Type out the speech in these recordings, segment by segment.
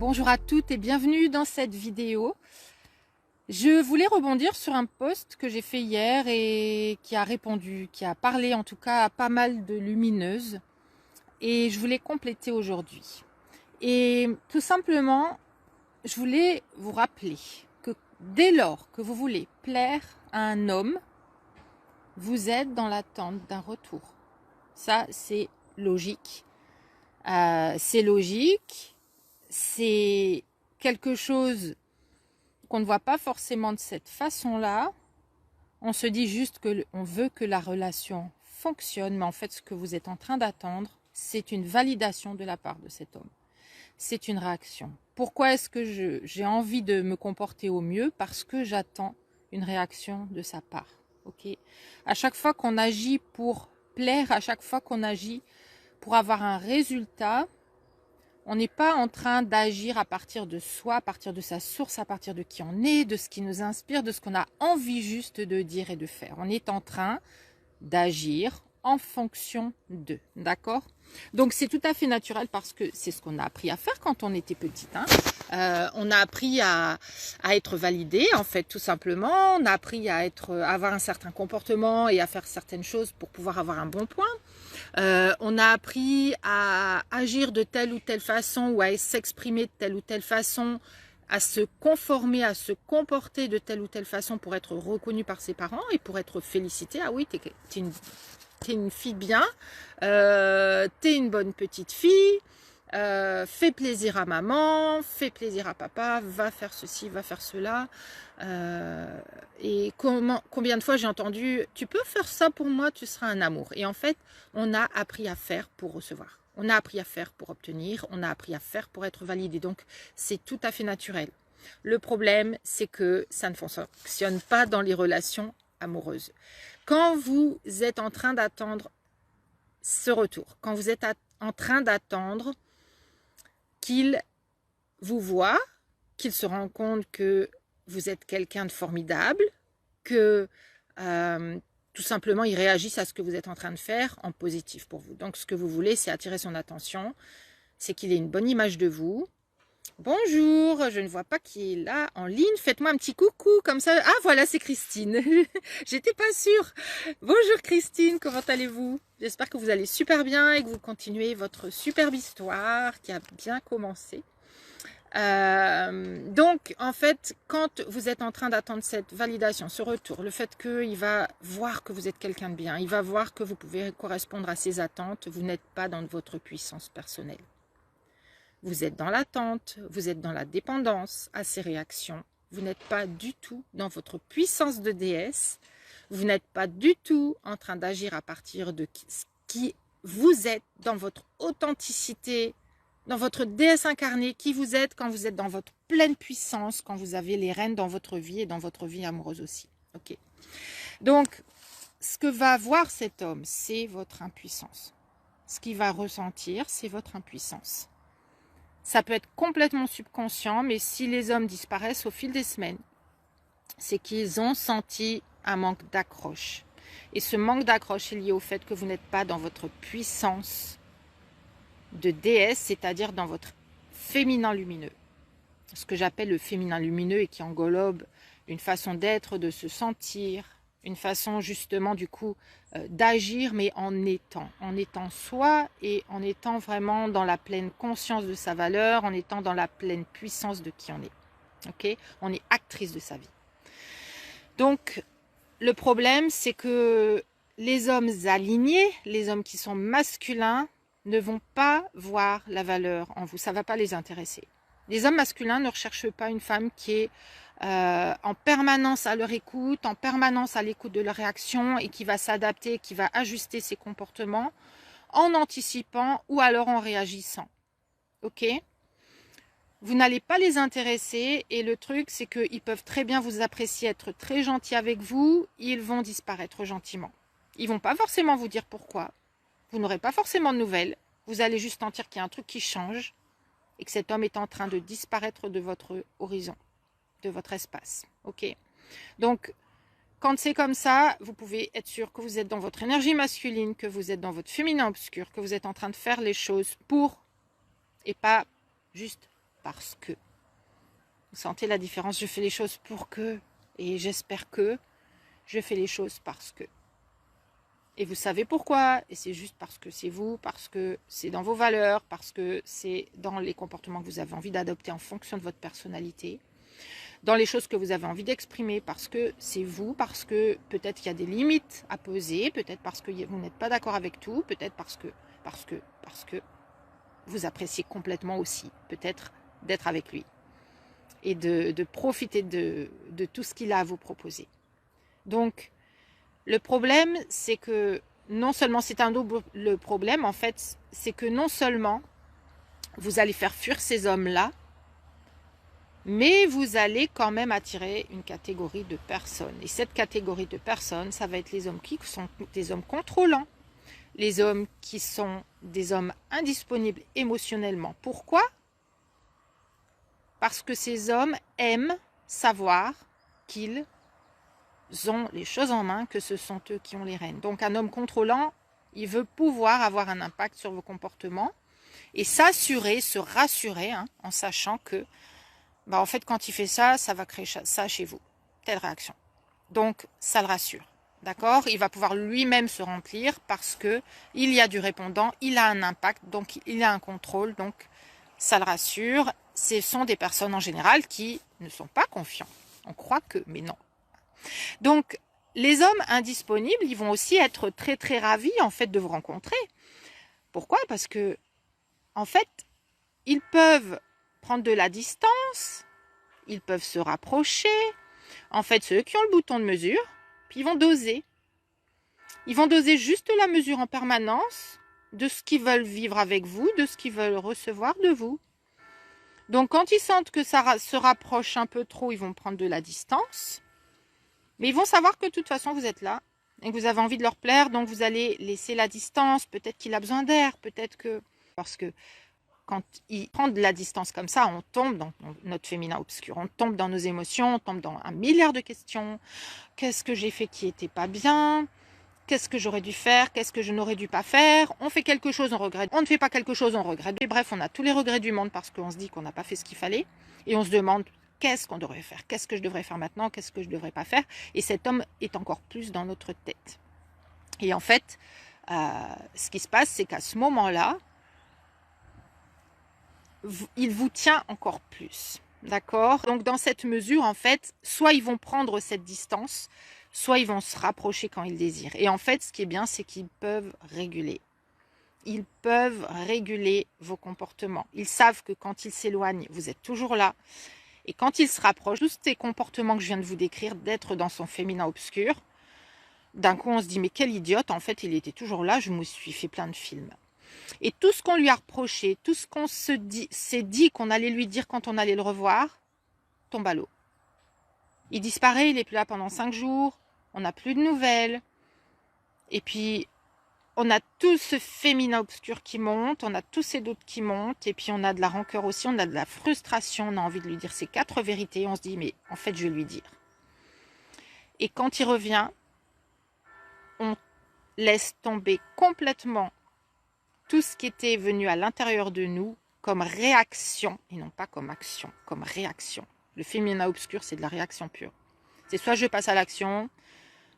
Bonjour à toutes et bienvenue dans cette vidéo. Je voulais rebondir sur un post que j'ai fait hier et qui a parlé en tout cas à pas mal de lumineuses. Et je voulais compléter aujourd'hui. Et tout simplement, je voulais vous rappeler que dès lors que vous voulez plaire à un homme, vous êtes dans l'attente d'un retour. Ça, c'est logique. C'est quelque chose qu'on ne voit pas forcément de cette façon-là. On se dit juste qu'on veut que la relation fonctionne, mais en fait, ce que vous êtes en train d'attendre, c'est une validation de la part de cet homme. C'est une réaction. Pourquoi est-ce que j'ai envie de me comporter au mieux? Parce que j'attends une réaction de sa part. Okay? À chaque fois qu'on agit pour plaire, à chaque fois qu'on agit pour avoir un résultat, on n'est pas en train d'agir à partir de soi, à partir de sa source, à partir de qui on est, de ce qui nous inspire, de ce qu'on a envie juste de dire et de faire. On est en train d'agir en fonction d'eux, d'accord? Donc c'est tout à fait naturel parce que c'est ce qu'on a appris à faire quand on était petite. On a appris à être validé, en fait, tout simplement. On a appris à avoir un certain comportement et à faire certaines choses pour pouvoir avoir un bon point. On a appris à agir de telle ou telle façon ou à s'exprimer de telle ou telle façon, à se conformer, à se comporter de telle ou telle façon pour être reconnu par ses parents et pour être félicité. Ah oui, t'es une fille bien, t'es une bonne petite fille, fais plaisir à maman, fais plaisir à papa, va faire ceci, va faire cela. Et combien de fois j'ai entendu « tu peux faire ça pour moi, tu seras un amour ». Et en fait, on a appris à faire pour recevoir. On a appris à faire pour obtenir, on a appris à faire pour être validé. Donc, c'est tout à fait naturel. Le problème, c'est que ça ne fonctionne pas dans les relations amoureuses. Quand vous êtes en train d'attendre ce retour, quand vous êtes en train d'attendre qu'il vous voit, qu'il se rend compte que vous êtes quelqu'un de formidable, que tout simplement il réagisse à ce que vous êtes en train de faire en positif pour vous. Donc ce que vous voulez, c'est attirer son attention, c'est qu'il ait une bonne image de vous. Bonjour, je ne vois pas qui est là en ligne. Faites-moi un petit coucou comme ça. Ah voilà, c'est Christine. J'étais pas sûre. Bonjour Christine, comment allez-vous? J'espère que vous allez super bien et que vous continuez votre superbe histoire qui a bien commencé. Donc en fait, quand vous êtes en train d'attendre cette validation, ce retour, le fait qu'il va voir que vous êtes quelqu'un de bien, il va voir que vous pouvez correspondre à ses attentes, vous n'êtes pas dans votre puissance personnelle. Vous êtes dans l'attente, vous êtes dans la dépendance à ces réactions. Vous n'êtes pas du tout dans votre puissance de déesse. Vous n'êtes pas du tout en train d'agir à partir de ce qui vous êtes dans votre authenticité, dans votre déesse incarnée, qui vous êtes quand vous êtes dans votre pleine puissance, quand vous avez les rênes dans votre vie et dans votre vie amoureuse aussi. Ok. Donc, ce que va voir cet homme, c'est votre impuissance. Ce qu'il va ressentir, c'est votre impuissance. Ça peut être complètement subconscient, mais si les hommes disparaissent au fil des semaines, c'est qu'ils ont senti un manque d'accroche. Et ce manque d'accroche est lié au fait que vous n'êtes pas dans votre puissance de déesse, c'est-à-dire dans votre féminin lumineux. Ce que j'appelle le féminin lumineux et qui englobe une façon d'être, de se sentir, une façon justement du coup d'agir, mais en étant soi et en étant vraiment dans la pleine conscience de sa valeur, en étant dans la pleine puissance de qui on est. Ok, on est actrice de sa vie. Donc le problème, c'est que les hommes alignés, les hommes qui sont masculins, ne vont pas voir la valeur en vous. Ça ne va pas les intéresser. Les hommes masculins ne recherchent pas une femme qui est en permanence à leur écoute, en permanence à l'écoute de leur réaction et qui va s'adapter, qui va ajuster ses comportements en anticipant ou alors en réagissant. Ok ? Vous n'allez pas les intéresser et le truc, c'est qu'ils peuvent très bien vous apprécier, être très gentils avec vous, ils vont disparaître gentiment. Ils ne vont pas forcément vous dire pourquoi. Vous n'aurez pas forcément de nouvelles. Vous allez juste sentir qu'il y a un truc qui change et que cet homme est en train de disparaître de votre horizon, de votre espace. Ok. Donc, quand c'est comme ça, vous pouvez être sûr que vous êtes dans votre énergie masculine, que vous êtes dans votre féminin obscur, que vous êtes en train de faire les choses pour et pas juste parce que. Vous sentez la différence? Je fais les choses pour que, et j'espère que je fais les choses parce que. Et vous savez pourquoi, et c'est juste parce que c'est vous, parce que c'est dans vos valeurs, parce que c'est dans les comportements que vous avez envie d'adopter en fonction de votre personnalité, dans les choses que vous avez envie d'exprimer, parce que c'est vous, parce que peut-être qu'il y a des limites à poser, peut-être parce que vous n'êtes pas d'accord avec tout, peut-être parce que vous appréciez complètement aussi, peut-être d'être avec lui et de profiter de tout ce qu'il a à vous proposer. Donc, le problème, c'est que non seulement, c'est un double problème, en fait, c'est que non seulement vous allez faire fuir ces hommes-là, mais vous allez quand même attirer une catégorie de personnes. Et cette catégorie de personnes, ça va être les hommes qui sont des hommes contrôlants, les hommes qui sont des hommes indisponibles émotionnellement. Pourquoi? Parce que ces hommes aiment savoir qu'ils ont les choses en main, que ce sont eux qui ont les rênes. Donc un homme contrôlant, il veut pouvoir avoir un impact sur vos comportements et s'assurer, se rassurer, en sachant que en fait, quand il fait ça, ça va créer ça chez vous. Telle réaction. Donc, ça le rassure. D'accord? Il va pouvoir lui-même se remplir parce que il y a du répondant, il a un impact, donc il a un contrôle, donc ça le rassure. Ce sont des personnes en général qui ne sont pas confiants. On croit que, mais non. Donc, les hommes indisponibles, ils vont aussi être très très ravis en fait de vous rencontrer. Pourquoi? Parce que, en fait, ils peuvent prendre de la distance, ils peuvent se rapprocher. En fait, ceux qui ont le bouton de mesure, puis ils vont doser. Ils vont doser juste la mesure en permanence de ce qu'ils veulent vivre avec vous, de ce qu'ils veulent recevoir de vous. Donc, quand ils sentent que ça se rapproche un peu trop, ils vont prendre de la distance. Mais ils vont savoir que de toute façon, vous êtes là et que vous avez envie de leur plaire. Donc, vous allez laisser la distance. Peut-être qu'il a besoin d'air. Peut-être que... Parce que quand il prend de la distance comme ça, on tombe dans notre féminin obscur, on tombe dans nos émotions, on tombe dans un milliard de questions. Qu'est-ce que j'ai fait qui n'était pas bien? Qu'est-ce que j'aurais dû faire? Qu'est-ce que je n'aurais dû pas faire? On fait quelque chose, on regrette. On ne fait pas quelque chose, on regrette. Et bref, on a tous les regrets du monde parce qu'on se dit qu'on n'a pas fait ce qu'il fallait. Et on se demande qu'est-ce qu'on devrait faire? Qu'est-ce que je devrais faire maintenant? Qu'est-ce que je ne devrais pas faire? Et cet homme est encore plus dans notre tête. Et en fait, ce qui se passe, c'est qu'à ce moment-là, il vous tient encore plus, d'accord? Donc dans cette mesure, en fait, soit ils vont prendre cette distance, soit ils vont se rapprocher quand ils désirent. Et en fait, ce qui est bien, c'est qu'ils peuvent réguler. Ils peuvent réguler vos comportements. Ils savent que quand ils s'éloignent, vous êtes toujours là. Et quand ils se rapprochent, tous ces comportements que je viens de vous décrire, d'être dans son féminin obscur, d'un coup on se dit, mais quel idiote, en fait, il était toujours là, je me suis fait plein de films. Et tout ce qu'on lui a reproché, tout ce qu'on s'est dit qu'on allait lui dire quand on allait le revoir, tombe à l'eau. Il disparaît, il n'est plus là pendant 5 jours, on n'a plus de nouvelles. Et puis, on a tout ce féminin obscur qui monte, on a tous ces doutes qui montent, et puis on a de la rancœur aussi, on a de la frustration, on a envie de lui dire ces 4 vérités, on se dit, mais en fait, je vais lui dire. Et quand il revient, on laisse tomber complètement tout ce qui était venu à l'intérieur de nous comme réaction, et non pas comme action, comme réaction. Le féminin obscur, c'est de la réaction pure. C'est soit je passe à l'action,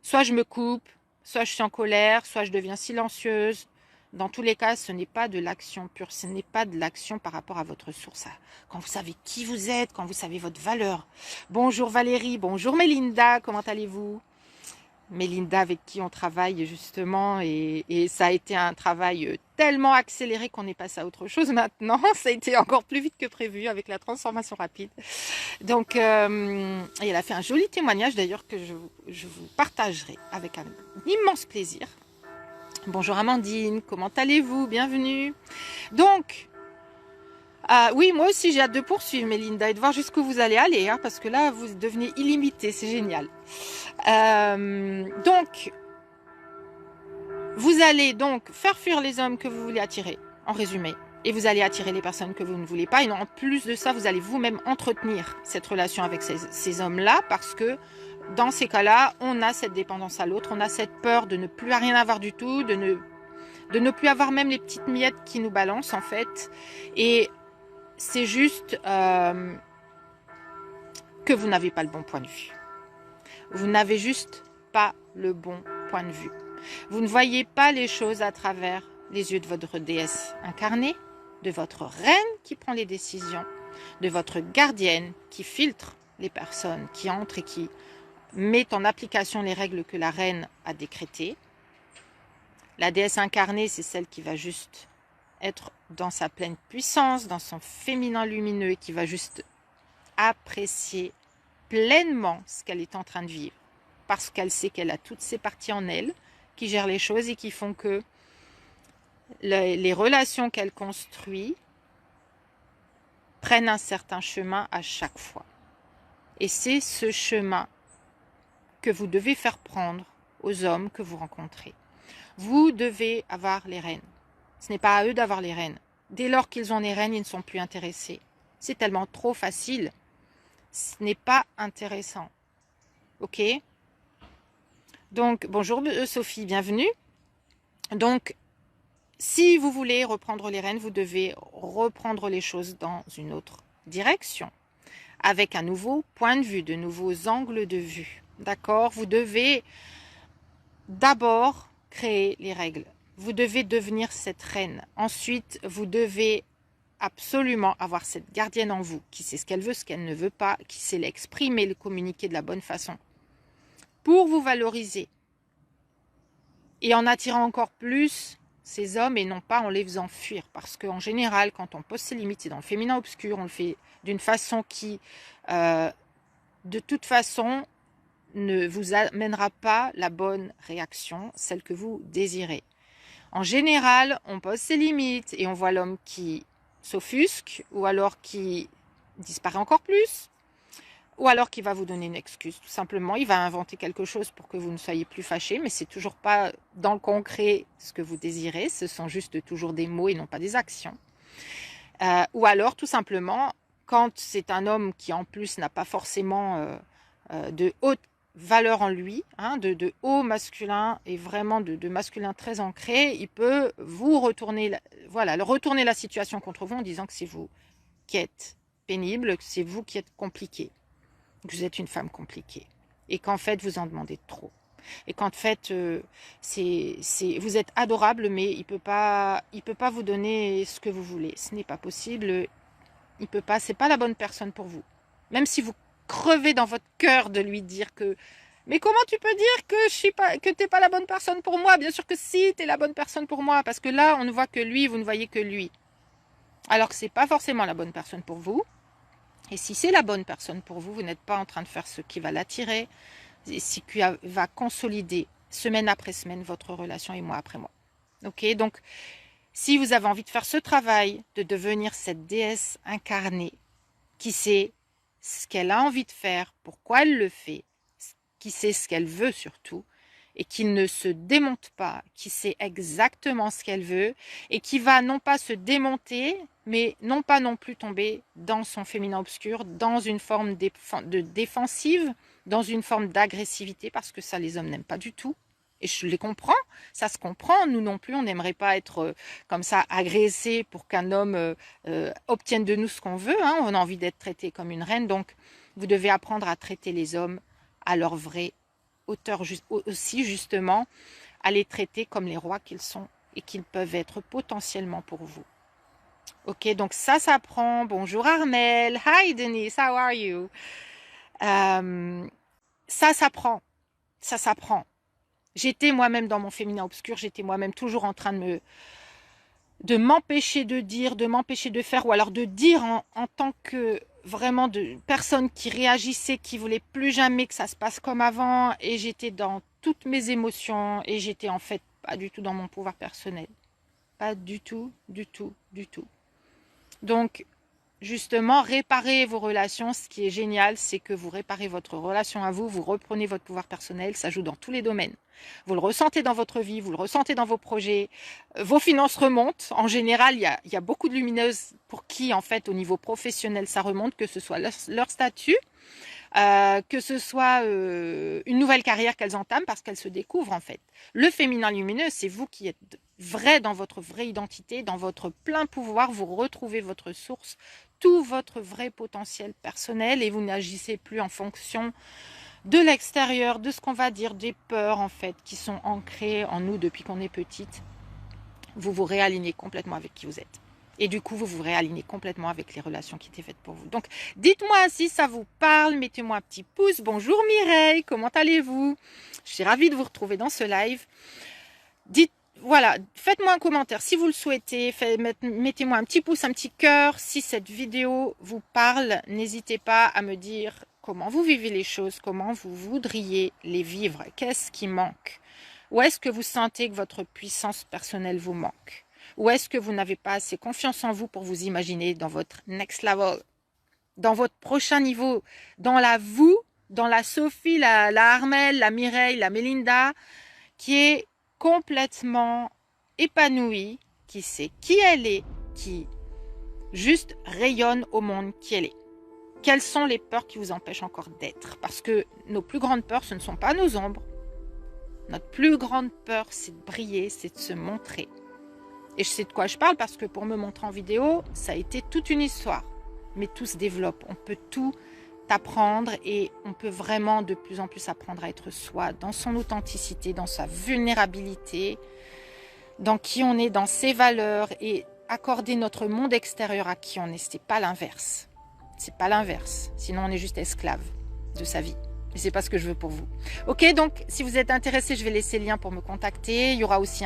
soit je me coupe, soit je suis en colère, soit je deviens silencieuse. Dans tous les cas, ce n'est pas de l'action pure, ce n'est pas de l'action par rapport à votre source. Quand vous savez qui vous êtes, quand vous savez votre valeur. Bonjour Valérie, bonjour Mélinda, comment allez-vous? Mélinda avec qui on travaille justement et ça a été un travail tellement accéléré qu'on est passé à autre chose maintenant. Ça a été encore plus vite que prévu avec la transformation rapide. Donc, elle a fait un joli témoignage d'ailleurs que je vous partagerai avec un immense plaisir. Bonjour Amandine, comment allez-vous? Bienvenue. Donc, oui, moi aussi j'ai hâte de poursuivre Mélinda et de voir jusqu'où vous allez aller, parce que là vous devenez illimité, c'est génial. Donc, vous allez donc faire fuir les hommes que vous voulez attirer, en résumé, et vous allez attirer les personnes que vous ne voulez pas, et en plus de ça, vous allez vous-même entretenir cette relation avec ces hommes-là, parce que dans ces cas-là, on a cette dépendance à l'autre, on a cette peur de ne plus rien avoir du tout, de ne plus avoir même les petites miettes qui nous balancent en fait, et c'est juste que vous n'avez pas le bon point de vue. Vous n'avez juste pas le bon point de vue. Vous ne voyez pas les choses à travers les yeux de votre déesse incarnée, de votre reine qui prend les décisions, de votre gardienne qui filtre les personnes qui entrent et qui met en application les règles que la reine a décrétées. La déesse incarnée, c'est celle qui va juste être dans sa pleine puissance, dans son féminin lumineux et qui va juste apprécier pleinement ce qu'elle est en train de vivre. Parce qu'elle sait qu'elle a toutes ses parties en elle qui gèrent les choses et qui font que les relations qu'elle construit prennent un certain chemin à chaque fois. Et c'est ce chemin que vous devez faire prendre aux hommes que vous rencontrez. Vous devez avoir les rênes. Ce n'est pas à eux d'avoir les rênes. Dès lors qu'ils ont les rênes, ils ne sont plus intéressés. C'est tellement trop facile. Ce n'est pas intéressant. Ok? Donc, bonjour Sophie, bienvenue. Donc, si vous voulez reprendre les rênes, vous devez reprendre les choses dans une autre direction, avec un nouveau point de vue, de nouveaux angles de vue. D'accord? Vous devez d'abord créer les règles. Vous devez devenir cette reine. Ensuite, vous devez absolument avoir cette gardienne en vous, qui sait ce qu'elle veut, ce qu'elle ne veut pas, qui sait l'exprimer, le communiquer de la bonne façon, pour vous valoriser. Et en attirant encore plus ces hommes et non pas en les faisant fuir. Parce qu'en général, quand on pose ses limites, c'est dans le féminin obscur, on le fait d'une façon qui, de toute façon, ne vous amènera pas la bonne réaction, celle que vous désirez. En général, on pose ses limites et on voit l'homme qui s'offusque ou alors qui disparaît encore plus ou alors qui va vous donner une excuse. Tout simplement, il va inventer quelque chose pour que vous ne soyez plus fâchés, mais c'est toujours pas dans le concret ce que vous désirez. Ce sont juste toujours des mots et non pas des actions. Ou alors, tout simplement, quand c'est un homme qui en plus n'a pas forcément de haute valeur en lui, hein, de haut masculin et vraiment de masculin très ancré, il peut vous retourner, retourner la situation contre vous en disant que c'est vous qui êtes pénible, que c'est vous qui êtes compliqué, que vous êtes une femme compliquée et qu'en fait vous en demandez trop et qu'en fait vous êtes adorable mais il peut pas vous donner ce que vous voulez, ce n'est pas possible, il peut pas, c'est pas la bonne personne pour vous, même si vous crevez dans votre cœur de lui dire que mais comment tu peux dire que je suis pas, que t'es pas la bonne personne pour moi? Bien sûr que si, t'es la bonne personne pour moi, parce que là on ne voit que lui, vous ne voyez que lui, alors que c'est pas forcément la bonne personne pour vous. Et si c'est la bonne personne pour vous, vous n'êtes pas en train de faire ce qui va l'attirer, ce qui va consolider semaine après semaine votre relation et mois après mois. Ok, donc si vous avez envie de faire ce travail, de devenir cette déesse incarnée qui sait ce qu'elle a envie de faire, pourquoi elle le fait, qui sait ce qu'elle veut surtout, et qui ne se démonte pas, qui sait exactement ce qu'elle veut, et qui va non pas se démonter, mais non pas non plus tomber dans son féminin obscur, dans une forme de défensive, dans une forme d'agressivité, parce que ça les hommes n'aiment pas du tout. Et je les comprends, ça se comprend, nous non plus, on n'aimerait pas être comme ça agressés pour qu'un homme obtienne de nous ce qu'on veut, hein. On a envie d'être traité comme une reine, donc vous devez apprendre à traiter les hommes à leur vraie hauteur, aussi justement, à les traiter comme les rois qu'ils sont et qu'ils peuvent être potentiellement pour vous. Ok, donc ça s'apprend. Bonjour Armel, hi Denise, how are you? Ça s'apprend, ça s'apprend. J'étais moi-même dans mon féminin obscur, j'étais moi-même toujours en train de m'empêcher de dire, de m'empêcher de faire, ou alors de dire en tant que vraiment de personne qui réagissait, qui voulait plus jamais que ça se passe comme avant, et j'étais dans toutes mes émotions, et j'étais en fait pas du tout dans mon pouvoir personnel. Pas du tout, du tout, du tout. Donc, justement, réparer vos relations, ce qui est génial, c'est que vous réparez votre relation à vous, vous reprenez votre pouvoir personnel, ça joue dans tous les domaines. Vous le ressentez dans votre vie, vous le ressentez dans vos projets, vos finances remontent. En général, il y a beaucoup de lumineuses pour qui, en fait, au niveau professionnel, ça remonte, que ce soit leur statut, que ce soit une nouvelle carrière qu'elles entament parce qu'elles se découvrent, en fait. Le féminin lumineux, c'est vous qui êtes vrai dans votre vraie identité, dans votre plein pouvoir, vous retrouvez votre source tout votre vrai potentiel personnel et vous n'agissez plus en fonction de l'extérieur, de ce qu'on va dire, des peurs en fait qui sont ancrées en nous depuis qu'on est petite. Vous vous réalignez complètement avec qui vous êtes. Et du coup, vous vous réalignez complètement avec les relations qui étaient faites pour vous. Donc, dites-moi si ça vous parle, mettez-moi un petit pouce. Bonjour Mireille, comment allez-vous? Je suis ravie de vous retrouver dans ce live. Voilà, faites-moi un commentaire si vous le souhaitez. Mettez-moi un petit pouce, un petit cœur. Si cette vidéo vous parle, n'hésitez pas à me dire comment vous vivez les choses, comment vous voudriez les vivre. Qu'est-ce qui manque? Où est-ce que vous sentez que votre puissance personnelle vous manque? Ou est-ce que vous n'avez pas assez confiance en vous pour vous imaginer dans votre next level, dans votre prochain niveau, dans la vous, dans la Sophie, la Armelle, la Mireille, la Mélinda, qui est complètement épanouie, qui sait qui elle est, qui juste rayonne au monde qui elle est. Quelles sont les peurs qui vous empêchent encore d'être? Parce que nos plus grandes peurs, ce ne sont pas nos ombres. Notre plus grande peur, c'est de briller, c'est de se montrer. Et je sais de quoi je parle parce que pour me montrer en vidéo, ça a été toute une histoire. Mais tout se développe, on peut tout apprendre et on peut vraiment de plus en plus apprendre à être soi, dans son authenticité, dans sa vulnérabilité, dans qui on est, dans ses valeurs et accorder notre monde extérieur à qui on est. C'est pas l'inverse. C'est pas l'inverse. Sinon, on est juste esclave de sa vie. Et c'est pas ce que je veux pour vous. Ok, donc si vous êtes intéressé, je vais laisser le lien pour me contacter. Il y aura aussi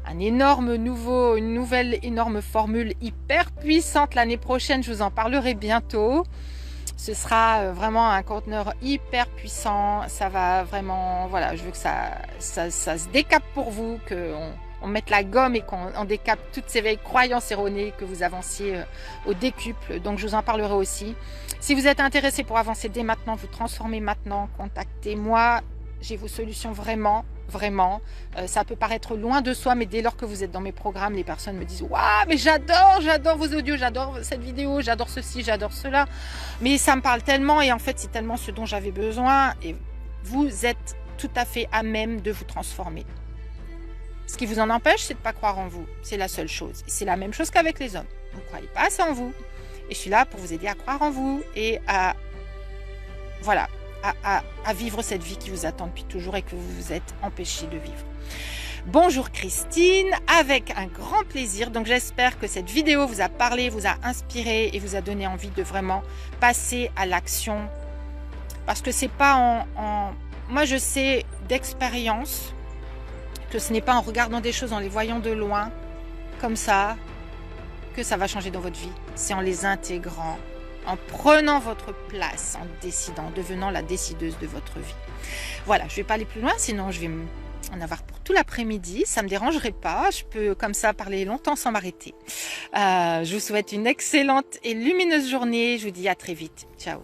une nouvelle énorme formule hyper puissante l'année prochaine. Je vous en parlerai bientôt. Ce sera vraiment un conteneur hyper puissant. Ça va vraiment, voilà, je veux que ça se décape pour vous, qu'on mette la gomme et qu'on décape toutes ces vieilles croyances erronées, que vous avanciez au décuple. Donc je vous en parlerai aussi. Si vous êtes intéressé pour avancer dès maintenant, vous transformer maintenant, contactez-moi. J'ai vos solutions vraiment. Ça peut paraître loin de soi, mais dès lors que vous êtes dans mes programmes, les personnes me disent « Waouh, mais j'adore vos audios, j'adore cette vidéo, j'adore ceci, j'adore cela. » Mais ça me parle tellement et en fait, c'est tellement ce dont j'avais besoin. Et vous êtes tout à fait à même de vous transformer. Ce qui vous en empêche, c'est de ne pas croire en vous. C'est la seule chose. C'est la même chose qu'avec les hommes. Vous ne croyez pas assez en vous. Et je suis là pour vous aider à croire en vous et à... Voilà. À vivre cette vie qui vous attend depuis toujours et que vous vous êtes empêché de vivre. Bonjour Christine, avec un grand plaisir. Donc j'espère que cette vidéo vous a parlé, vous a inspiré et vous a donné envie de vraiment passer à l'action. Parce que c'est pas moi je sais d'expérience que ce n'est pas en regardant des choses, en les voyant de loin, comme ça, que ça va changer dans votre vie. C'est en les intégrant, en prenant votre place, en décidant, en devenant la décideuse de votre vie. Voilà, je ne vais pas aller plus loin, sinon je vais en avoir pour tout l'après-midi. Ça ne me dérangerait pas, je peux comme ça parler longtemps sans m'arrêter. Je vous souhaite une excellente et lumineuse journée. Je vous dis à très vite. Ciao.